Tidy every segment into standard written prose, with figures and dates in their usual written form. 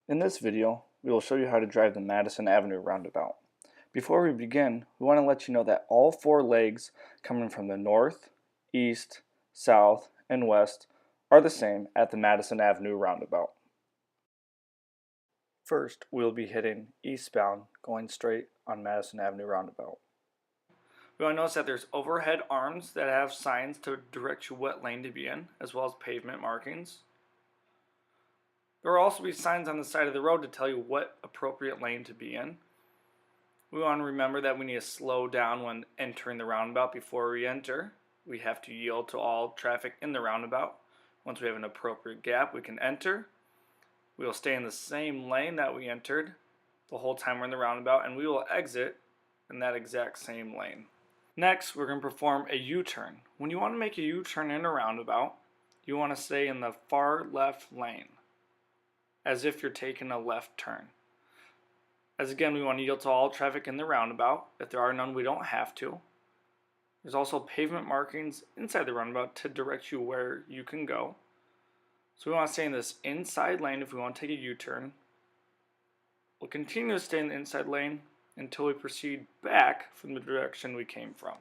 In this video, we will show you how to drive the Madison Avenue roundabout. Before we begin, we want to let you know that all four legs coming from the north, east, south, and west are the same at the Madison Avenue roundabout. First, we'll be hitting eastbound going straight on Madison Avenue roundabout. We want to notice that there's overhead arms that have signs to direct you what lane to be in, as well as pavement markings. There will also be signs on the side of the road to tell you what appropriate lane to be in. We want to remember that we need to slow down when entering the roundabout before we enter. We have to yield to all traffic in the roundabout. Once we have an appropriate gap, we can enter. We will stay in the same lane that we entered the whole time we're in the roundabout, and we will exit in that exact same lane. Next, we're going to perform a U-turn. When you want to make a U-turn in a roundabout, you want to stay in the far left lane, as if you're taking a left turn. As again, we want to yield to all traffic in the roundabout. If there are none, we don't have to. There's also pavement markings inside the roundabout to direct you where you can go. So we want to stay in this inside lane if we want to take a U-turn. We'll continue to stay in the inside lane until we proceed back from the direction we came from.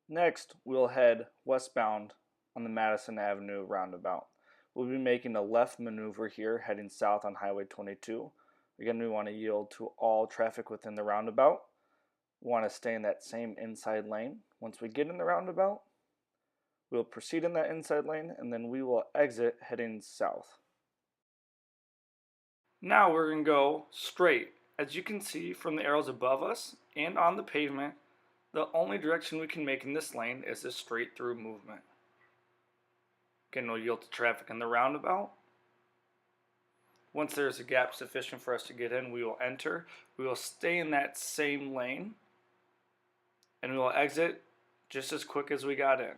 Next, we'll head westbound on the Madison Avenue roundabout. We'll be making a left maneuver here, heading south on Highway 22. Again, we want to yield to all traffic within the roundabout. We want to stay in that same inside lane. Once we get in the roundabout, we'll proceed in that inside lane, and then we will exit heading south. Now we're going to go straight. As you can see from the arrows above us and on the pavement, the only direction we can make in this lane is a straight through movement. Again, we'll yield to traffic in the roundabout. Once there's a gap sufficient for us to get in, we will enter. We will stay in that same lane, and we will exit just as quick as we got in.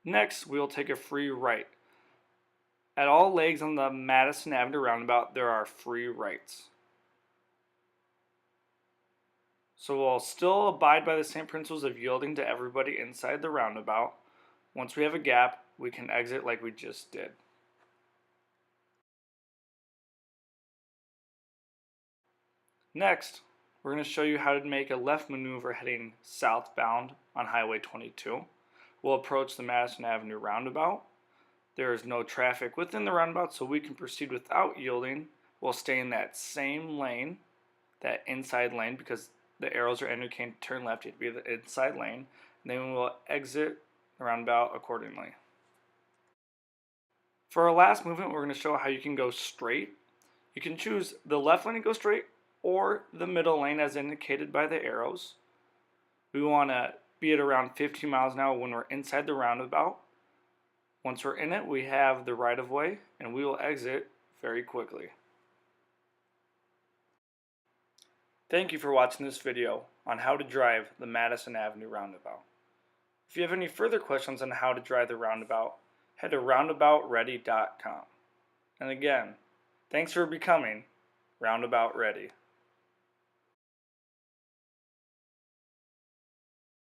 Next, we will take a free right. At all legs on the Madison Avenue roundabout, there are free rights. So we'll still abide by the same principles of yielding to everybody inside the roundabout. Once we have a gap, we can exit like we just did. Next, we're going to show you how to make a left maneuver heading southbound on Highway 22. We'll approach the Madison Avenue roundabout. There is no traffic within the roundabout, so we can proceed without yielding. We'll stay in that same lane, that inside lane, because the arrows are indicating to turn left, you have to be the inside lane. And then we'll exit the roundabout accordingly. For our last movement, we're going to show how you can go straight. You can choose the left lane to go straight or the middle lane as indicated by the arrows. We want to be at around 15 miles an hour when we're inside the roundabout. Once we're in it, we have the right of way, and we will exit very quickly. Thank you for watching this video on how to drive the Madison Avenue roundabout. If you have any further questions on how to drive the roundabout, head to roundaboutready.com. And again, thanks for becoming Roundabout Ready.